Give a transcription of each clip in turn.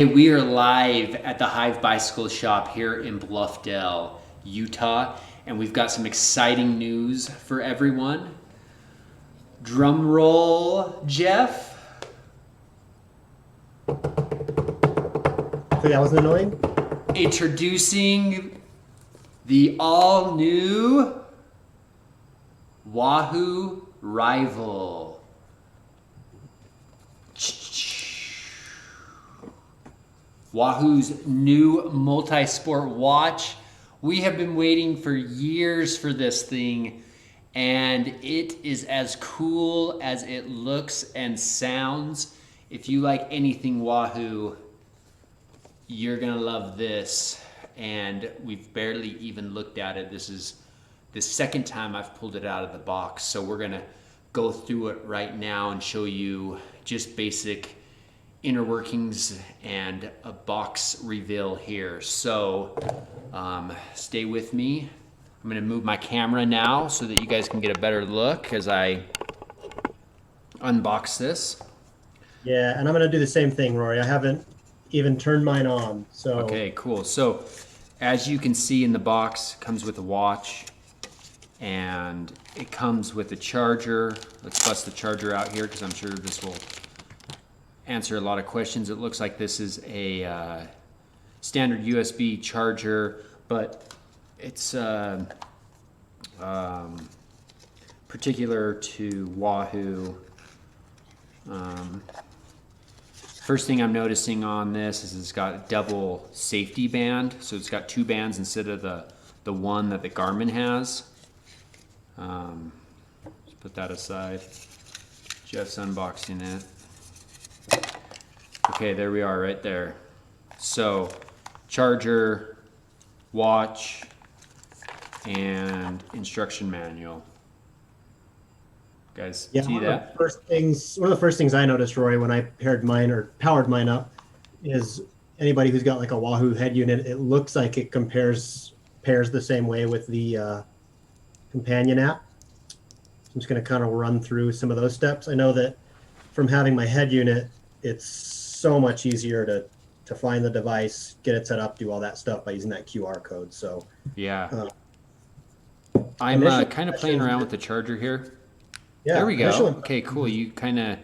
We are live at the Hive Bicycle Shop here in Bluffdale, Utah, and we've got some exciting news for everyone. Drum roll, Jeff. Hopefully that wasn't annoying. Introducing the all-new Wahoo Rival. Wahoo's new Multisport watch. We have been waiting for years for this thing, and it is as cool as it looks and sounds. If you like anything Wahoo, you're gonna love this. And we've barely even looked at it. This is the second time I've pulled it out of the box, so we're gonna go through it right now and show you just basic inner workings and a box reveal here. So stay with me. I'm gonna move my camera now so that you guys can get a better look as I unbox this. Yeah, and I'm going to do the same thing, Rory. I haven't even turned mine on. So Okay, cool. So as you can see in the box, it comes with a watch and it comes with a charger. Let's bust the charger out here because I'm sure this will answer a lot of questions. It looks like this is a standard USB charger, but it's particular to Wahoo. First thing I'm noticing on this is it's got a double safety band, so it's got two bands instead of the one that the Garmin has. Let's put that aside. Jeff's unboxing it. Okay, there we are right there. So, charger, watch, and instruction manual. Guys, yeah, see that? one of the first things I noticed, Rory, when I powered mine up, is anybody who's got like a Wahoo head unit, it looks like it pairs the same way with the companion app. I'm just going to kind of run through some of those steps. I know that from having my head unit, it's so much easier to find the device, get it set up, do all that stuff by using that QR code. So yeah, I'm kind of playing around with the charger here. Yeah, there we go. Okay, cool. You kind of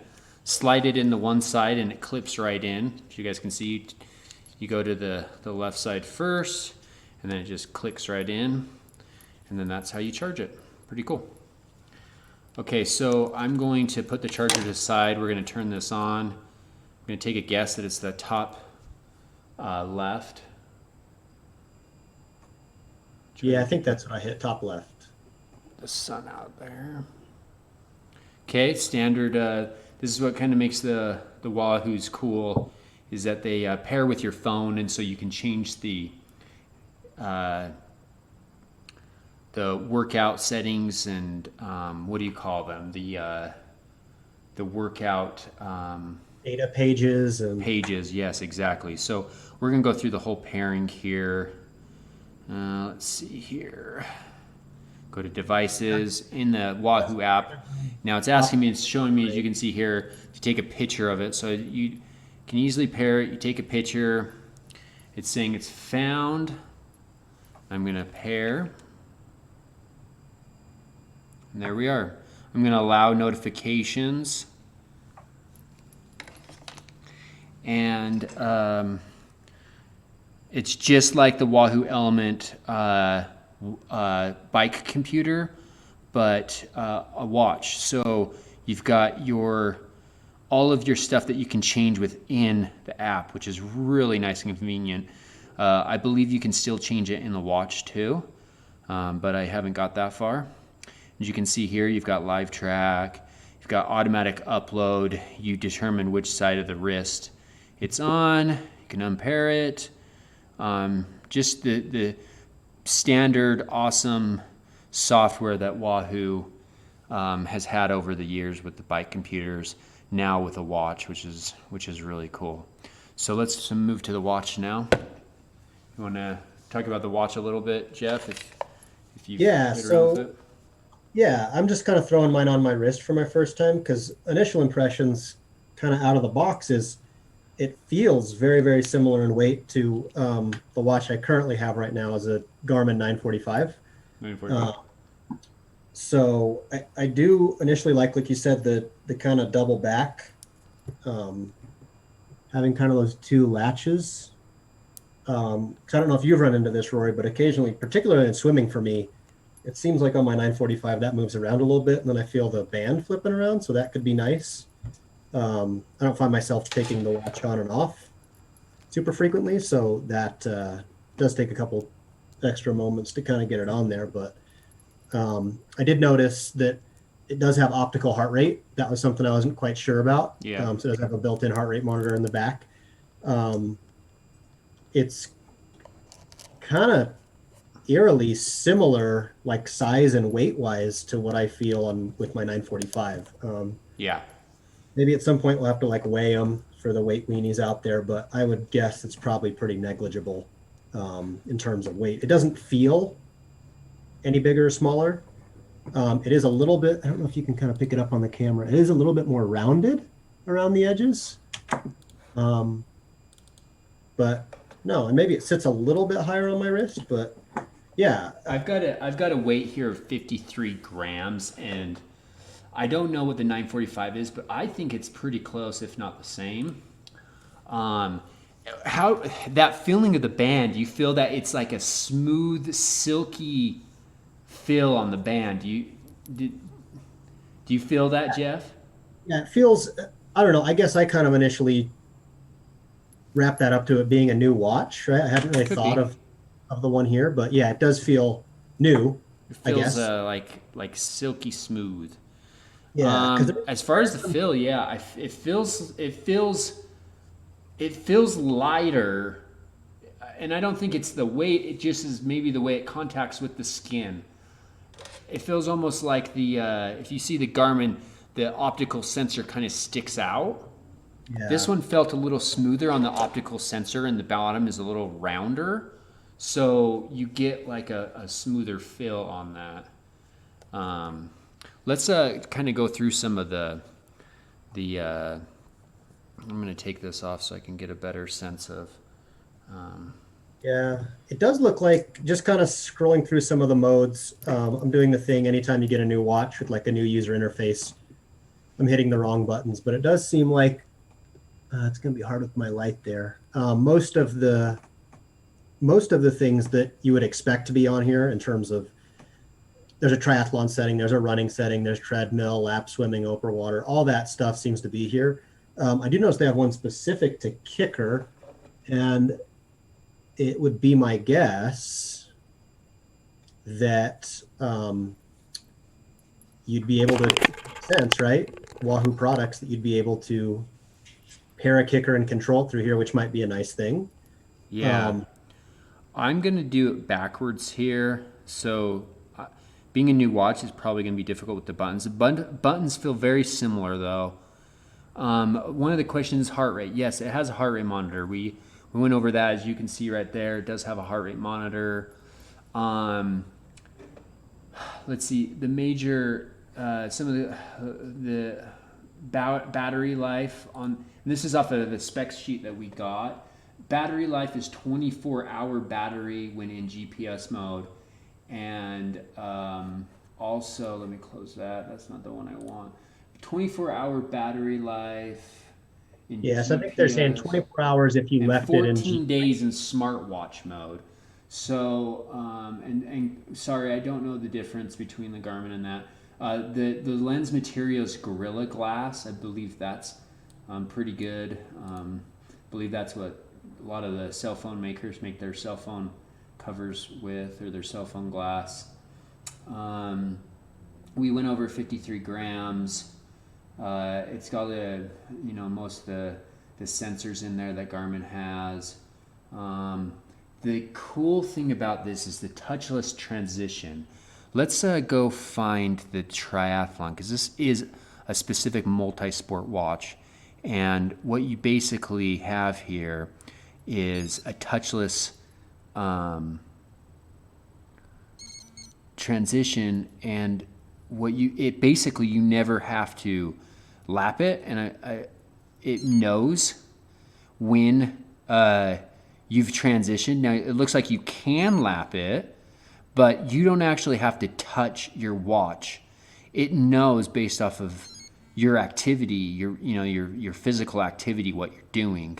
slide it into one side and it clips right in. If you guys can see, you go to the left side first and then it just clicks right in, and then that's how you charge it. Pretty cool. Okay, so I'm going to put the charger to the side. We're going to turn this on. I'm going to take a guess that it's the top left. Yeah, I think that's what I hit, top left. The sun out there. Okay, standard. This is what kind of makes the Wahoos cool, is that they pair with your phone, and so you can change the workout settings and what do you call them? The workout data pages and pages. Yes, exactly. So we're gonna go through the whole pairing here. Let's see here. Go to devices in the Wahoo app. Now it's asking me, it's showing me, as you can see here, to take a picture of it. So you can easily pair it. You take a picture. It's saying it's found. I'm going to pair. And there we are. I'm going to allow notifications. And it's just like the Wahoo ELEMNT bike computer, but a watch. So you've got all of your stuff that you can change within the app, which is really nice and convenient. I believe you can still change it in the watch too, but I haven't got that far. As you can see here, you've got live track, you've got automatic upload. You determine which side of the wrist it's on. You can unpair it. Just the standard awesome software that Wahoo has had over the years with the bike computers, now with a watch, which is really cool. So let's move to the watch now. You want to talk about the watch a little bit, Jeff? If you yeah, played around so with it? yeah, I'm just kind of throwing mine on my wrist for my first time, because initial impressions kind of out of the box is it feels very, very similar in weight to the watch I currently have right now is a Garmin 945. 945. So I do initially like you said, the kind of double back, um, having kind of those two latches. 'Cause I don't know if you've run into this, Rory, but occasionally, particularly in swimming for me, it seems like on my 945 that moves around a little bit, and then I feel the band flipping around, so that could be nice. I don't find myself taking the watch on and off super frequently, so that does take a couple extra moments to kind of get it on there. But I did notice that it does have optical heart rate. That was something I wasn't quite sure about. Yeah. So it does have a built-in heart rate monitor in the back. Um, it's kind of eerily similar, like size and weight wise, to what I feel on with my 945. Yeah. Maybe at some point we'll have to like weigh them for the weight weenies out there, but I would guess it's probably pretty negligible in terms of weight. It doesn't feel any bigger or smaller. It is a little bit, I don't know if you can kind of pick it up on the camera. It is a little bit more rounded around the edges. But no, and maybe it sits a little bit higher on my wrist, but yeah. I've got a weight here of 53 grams, and I don't know what the 945 is, but I think it's pretty close, if not the same. How that feeling of the band, you feel that it's like a smooth, silky feel on the band. Do you feel that, Jeff? Yeah, it feels, I don't know, I guess I kind of initially wrapped that up to it being a new watch, right? I hadn't really Could thought be. of the one here, but yeah, it does feel new, It I feels guess. like silky smooth. Yeah, because As far as the feel, yeah, it feels lighter, and I don't think it's the weight. It just is maybe the way it contacts with the skin. It feels almost like the if you see the Garmin, the optical sensor kind of sticks out. yeah, This one felt a little smoother on the optical sensor, and the bottom is a little rounder, so you get like a smoother feel on that. Let's kind of go through some of the I'm going to take this off so I can get a better sense of. yeah, it does look like just kind of scrolling through some of the modes. I'm doing the thing anytime you get a new watch with like a new user interface. I'm hitting the wrong buttons, but it does seem like it's going to be hard with my light there. Most of the things that you would expect to be on here in terms of there's a triathlon setting, there's a running setting, there's treadmill, lap swimming, open water, all that stuff seems to be here. I do notice they have one specific to kicker, and it would be my guess that you'd be able to sense, right? Wahoo products that you'd be able to pair a kicker and control it through here, which might be a nice thing. Yeah. I'm going to do it backwards here. So being a new watch is probably going to be difficult with the buttons. The buttons feel very similar though. One of the questions is heart rate. Yes, it has a heart rate monitor. We went over that, as you can see right there. It does have a heart rate monitor. Let's see, the major, some of the battery life on, and this is off of the specs sheet that we got. Battery life is 24-hour battery when in GPS mode. And also, let me close that. That's not the one I want. 24-hour battery life in Yes, I think they're saying GPS, 24 hours if you and left it in 14 days in smartwatch mode. So, and sorry, I don't know the difference between the Garmin and that. The lens material is Gorilla Glass. I believe that's pretty good. I believe that's what a lot of the cell phone makers make their cell phone covers with, or their cell phone glass. We went over 53 grams. It's got most of the sensors in there that Garmin has. The cool thing about this is the touchless transition. Let's go find the triathlon, because this is a specific multi-sport watch. And what you basically have here is a touchless transition, and it basically, you never have to lap it, and it knows when you've transitioned. Now it looks like you can lap it, but you don't actually have to touch your watch. It knows based off of your activity, your physical activity, what you're doing.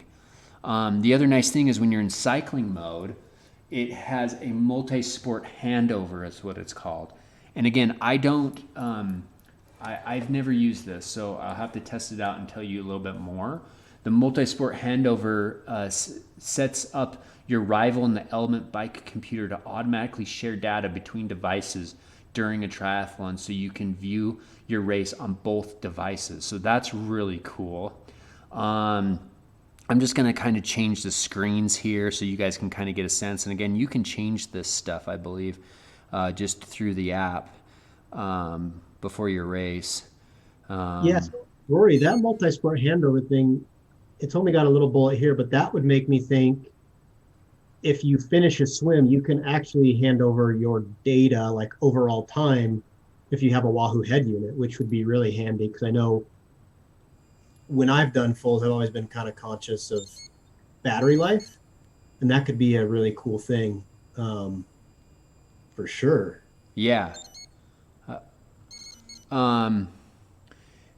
The other nice thing is when you're in cycling mode, it has a multi-sport handover, is what it's called. And again, I've never used this, so I'll have to test it out and tell you a little bit more. The multi-sport handover sets up your rival in the Element bike computer to automatically share data between devices during a triathlon, so you can view your race on both devices. So that's really cool. I'm just going to kind of change the screens here so you guys can kind of get a sense. And again, you can change this stuff, I believe, just through the app before your race. Yes, Rory, that multi-sport handover thing, it's only got a little bullet here, but that would make me think if you finish a swim, you can actually hand over your data, like overall time, if you have a Wahoo head unit, which would be really handy, because I know when I've done fulls, I've always been kind of conscious of battery life, and that could be a really cool thing, for sure. Yeah.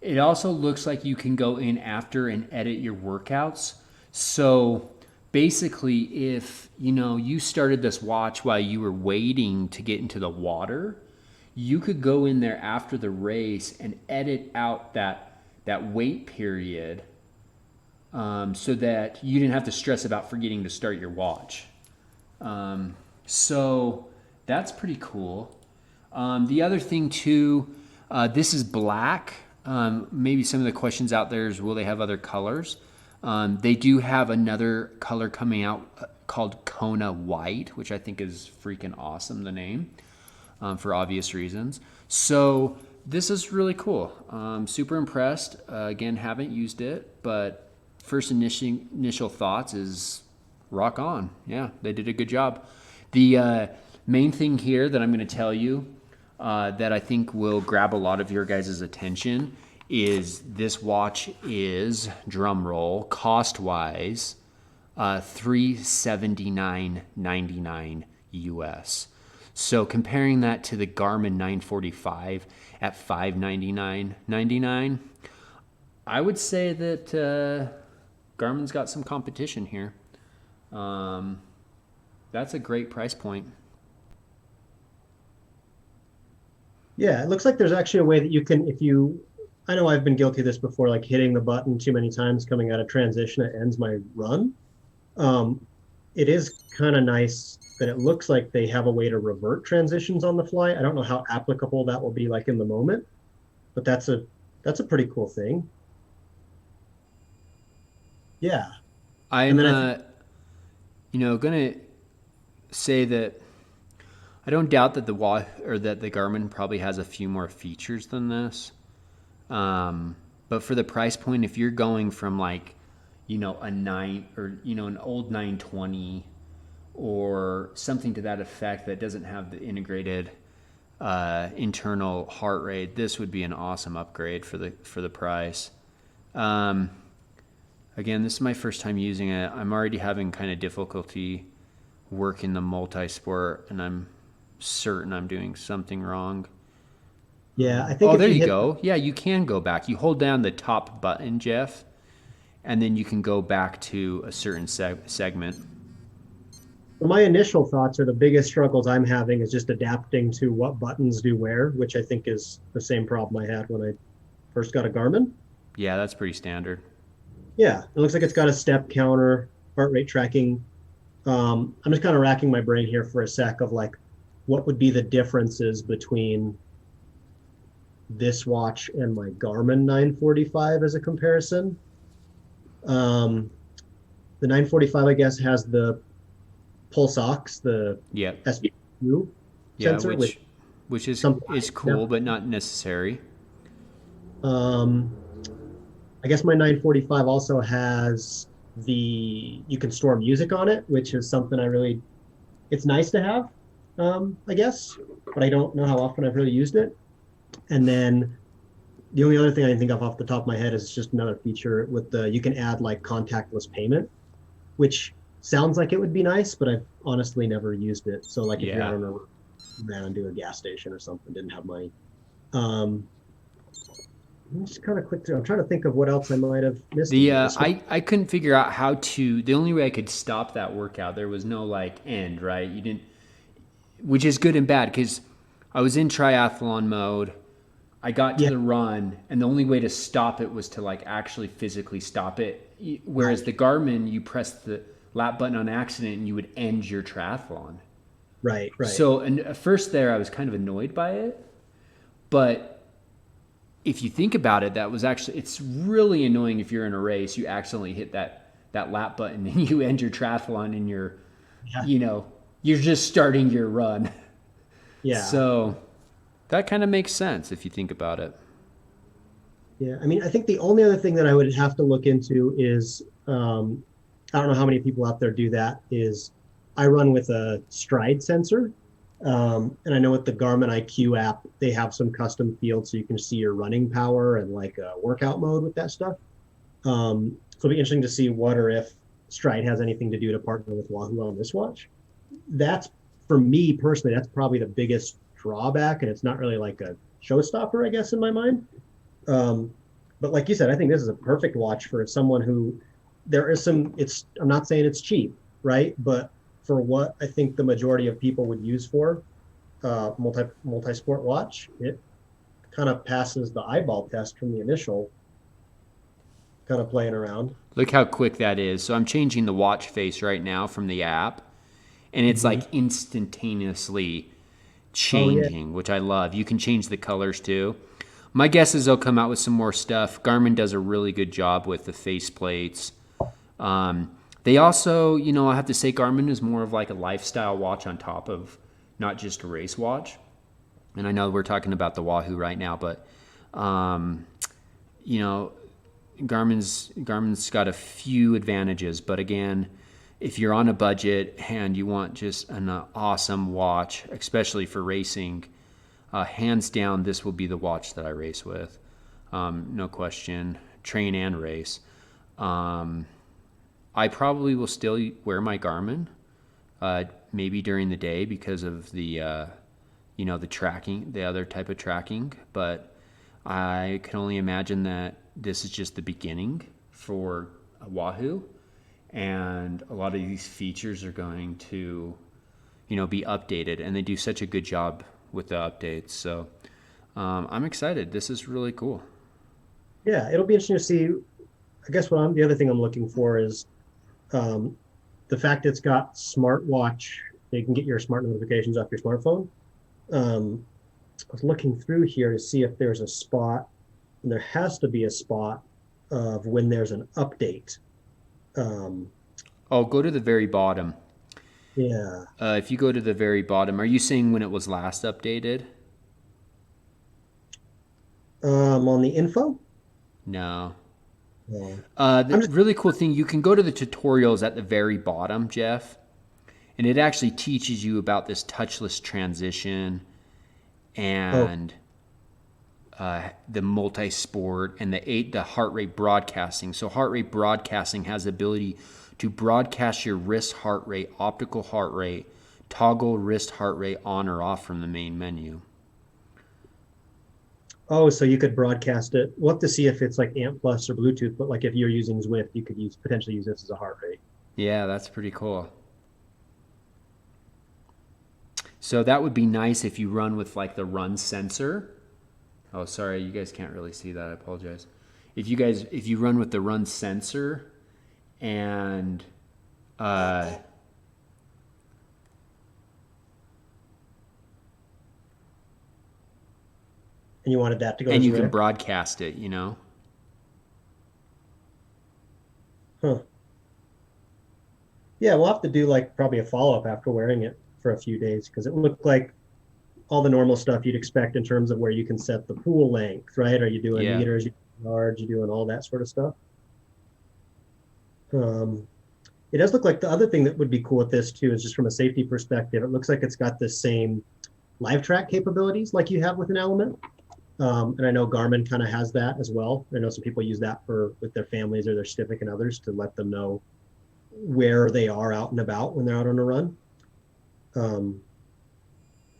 It also looks like you can go in after and edit your workouts. So basically, if you started this watch while you were waiting to get into the water, you could go in there after the race and edit out that wait period, so that you didn't have to stress about forgetting to start your watch. So that's pretty cool. The other thing too, this is black. Maybe some of the questions out there is, will they have other colors? They do have another color coming out called Kona White, which I think is freaking awesome, the name, for obvious reasons. So this is really cool. Super impressed. Again, haven't used it, but first initial thoughts is rock on. Yeah, they did a good job. The main thing here that I'm going to tell you that I think will grab a lot of your guys' attention is this watch is, drum roll, cost-wise, $379.99 US. So comparing that to the Garmin 945 at $599.99, I would say that Garmin's got some competition here. That's a great price point. Yeah, it looks like there's actually a way that you can, I know I've been guilty of this before, like hitting the button too many times coming out of transition, it ends my run. It is kind of nice that it looks like they have a way to revert transitions on the fly. I don't know how applicable that will be like in the moment, but that's a pretty cool thing. Yeah. I'm gonna say that I don't doubt that the Garmin probably has a few more features than this. But for the price point, if you're going from like, a 9 or, an old 920 or something to that effect that doesn't have the integrated internal heart rate, this would be an awesome upgrade for the price. Again, this is my first time using it. I'm already having kind of difficulty working the multi-sport, and I'm certain I'm doing something wrong. Yeah, I think. Oh, there you go. Yeah, you can go back. You hold down the top button, Jeff, and then you can go back to a certain segment. My initial thoughts are the biggest struggles I'm having is just adapting to what buttons do where, which I think is the same problem I had when I first got a Garmin. Yeah, that's pretty standard. Yeah, it looks like it's got a step counter, heart rate tracking. I'm just kind of racking my brain here for a sec of like, what would be the differences between this watch and my Garmin 945 as a comparison. The 945, I guess, has the pulse ox, the SPQ sensor, which is cool, but not necessary. I guess my 945 also has you can store music on it, which is something it's nice to have, I guess, but I don't know how often I've really used it. And then The only other thing I can think of off the top of my head is just another feature with the you can add like contactless payment, which sounds like it would be nice, but I've honestly never used it. So like if you're out Yeah. on a ran into a gas station or something, didn't have money. Um, I'm just kind of click through. I'm trying to think of what else I might have missed in The here. The smart, I couldn't figure out how to. The only way I could stop that workout, there was no like end, right? You didn't, which is good and bad because I was in triathlon mode. I got to yeah, the run, and the only way to stop it was to like actually physically stop it. Whereas right, the Garmin, you press the lap button on accident, and you would end your triathlon. right. So, and at first there, I was kind of annoyed by it, but if you think about it, that was actually it's really annoying if you're in a race, you accidentally hit that lap button and you end your triathlon and you're, Yeah, you know, you're just starting your run. yeah, So that kind of makes sense if you think about it. yeah. I mean, I think the only other thing that I would have to look into is I don't know how many people out there do that. Is I run with a stride sensor. And I know with the Garmin IQ app, they have some custom fields so you can see your running power and like a workout mode with that stuff. So it'll be interesting to see what or if Stride has anything to do to partner with Wahoo on this watch. That's for me personally, that's probably the biggest drawback, and it's not really like a showstopper, I guess, in my mind. Um, but like you said, I think this is a perfect watch for someone who there is some. It's I'm not saying it's cheap, right? But for what I think the majority of people would use for multi sport watch, it kind of passes the eyeball test from the initial kind of playing around. Look how quick that is. So I'm changing the watch face right now from the app, and it's Mm-hmm. like instantaneously Oh yeah, changing, which I love. You can change the colors too. My guess is they'll come out with some more stuff. Garmin does a really good job with the face plates. They also, I have to say, Garmin is more of like a lifestyle watch on top of not just a race watch. And I know we're talking about the Wahoo right now, but um, you know, Garmin's got a few advantages, but again, if you're on a budget and you want just an awesome watch, especially for racing, hands down, this will be the watch that I race with. No question, train and race. Um, I probably will still wear my Garmin, maybe during the day because of the tracking, the other type of tracking. But I can only imagine that this is just the beginning for Wahoo, and a lot of these features are going to, be updated, and they do such a good job with the updates. So I'm excited. This is really cool. yeah. It'll be interesting to see. I guess the other thing I'm looking for is um, the fact it's got smartwatch. You can get your smart notifications off your smartphone. Um, I was looking through here to see if there's a spot, and there has to be a spot of when there's an update. Um, Oh, go to the very bottom. yeah, If you go to the very bottom, are you saying when it was last updated? on the info. No. No. The I'm just really cool thing, you can go to the tutorials at the very bottom, Jeff, and it actually teaches you about this touchless transition oh and the multi-sport and the heart rate broadcasting. So heart rate broadcasting has the ability to broadcast your wrist heart rate, optical heart rate, toggle wrist heart rate on or off from the main menu. oh, so you could broadcast it. We'll have to see if it's like Amp Plus or Bluetooth, but like if you're using Zwift, you could use potentially use this as a heart rate. Yeah, that's pretty cool. So that would be nice if you run with like the run sensor. Oh, sorry, you guys can't really see that. I apologize. If you run with the run sensor and uh, And you wanted that to go to and you can Zwift? broadcast it. Huh. Yeah, we'll have to do like probably a follow up after wearing it for a few days because it looked like all the normal stuff you'd expect in terms of where you can set the pool length, right? Are you doing Yeah. meters, you doing yards, you doing all that sort of stuff? Um, it does look like the other thing that would be cool with this too is just from a safety perspective. It looks like it's got the same live track capabilities like you have with an Element. And I know Garmin kind of has that as well. I know some people use that for with their families or their significant others to let them know where they are out and about when they're out on a run. Um,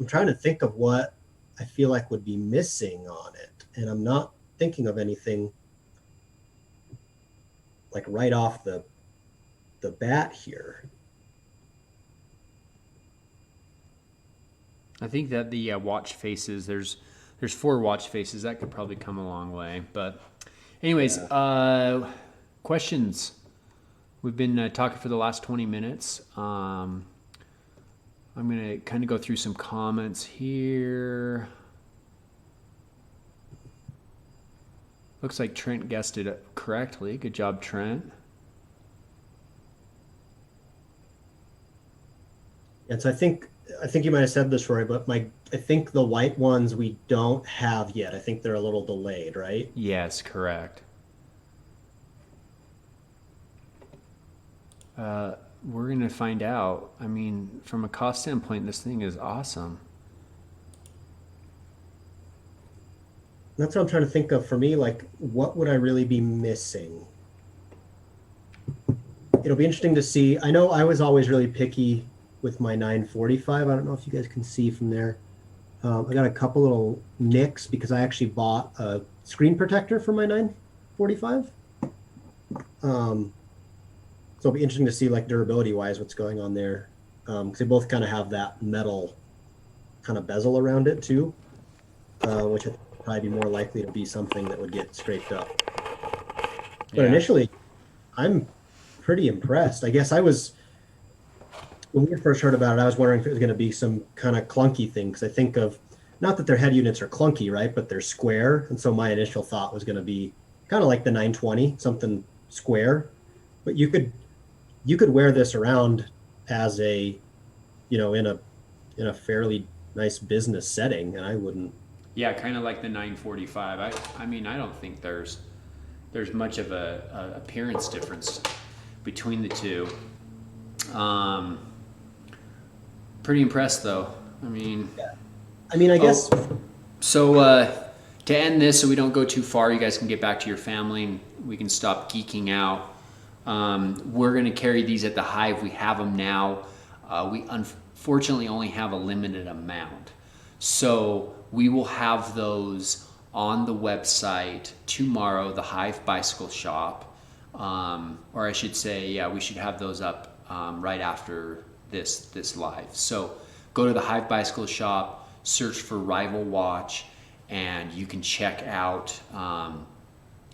I'm trying to think of what I feel like would be missing on it, and I'm not thinking of anything like right off the bat here. I think that the watch faces, there's 4 watch faces. That could probably come a long way. But anyways, questions. We've been talking for the last 20 minutes. I'm going to kind of go through some comments here. Looks like Trent guessed it correctly. Good job, Trent. And so I think you might have said this, Roy, but I think the white ones we don't have yet. I think they're a little delayed, right? Yes, correct. We're going to find out. I mean, from a cost standpoint, this thing is awesome. That's what I'm trying to think of for me. Like, what would I really be missing? It'll be interesting to see. I know I was always really picky with my 945. I don't know if you guys can see from there. I got a couple little nicks because I actually bought a screen protector for my 945. So it'll be interesting to see, like, durability wise, what's going on there. Because they both kind of have that metal kind of bezel around it too, which would probably be more likely to be something that would get scraped up. But initially, I'm pretty impressed. I guess when we first heard about it, I was wondering if it was going to be some kind of clunky thing. Because I think of, not that their head units are clunky, right? But they're square. And so my initial thought was going to be kind of like the 920, something square. But you could wear this around as a, in a fairly nice business setting, and I wouldn't. Yeah, kind of like the 945. I mean, I don't think there's much of a appearance difference between the two. Pretty impressed though. I mean, I guess. So to end this, so we don't go too far, you guys can get back to your family and we can stop geeking out. We're going to carry these at the Hive. We have them now. We unfortunately only have a limited amount. So we will have those on the website tomorrow, the Hive Bicycle Shop. Or I should say, yeah, we should have those up right after this live. So go to the Hive Bicycle Shop, search for Rival Watch, and you can check out.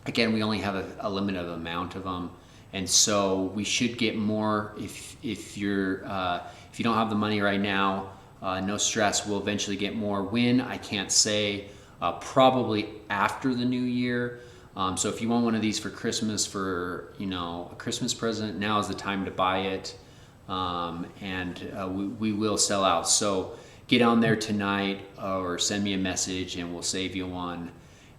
Again, we only have a limited amount of them. And so we should get more if you don't have the money right now, no stress. We'll eventually get more. When, I can't say. Probably after the new year. So if you want one of these for Christmas, for a Christmas present, now is the time to buy it. We will sell out. So get on there tonight or send me a message and we'll save you one.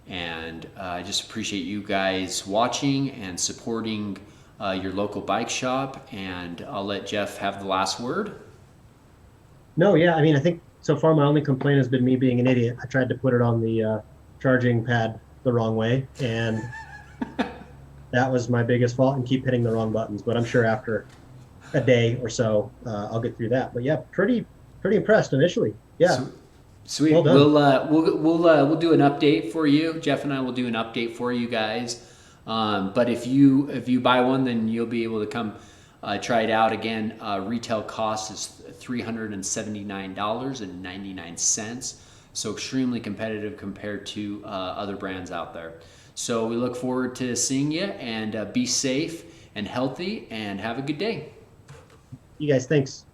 And I just appreciate you guys watching and supporting your local bike shop, and I'll let Jeff have the last word. No, yeah, I think so far my only complaint has been me being an idiot. I tried to put it on the charging pad the wrong way, and that was my biggest fault, and keep hitting the wrong buttons. But I'm sure after a day or so, I'll get through that. But yeah, pretty impressed initially. Yeah. Sweet. Well done. We'll do an update for you. Jeff and I will do an update for you guys. But if you buy one, then you'll be able to come try it out again. Retail cost is $379.99. So extremely competitive compared to other brands out there. So we look forward to seeing you, and be safe and healthy and have a good day. You guys, thanks.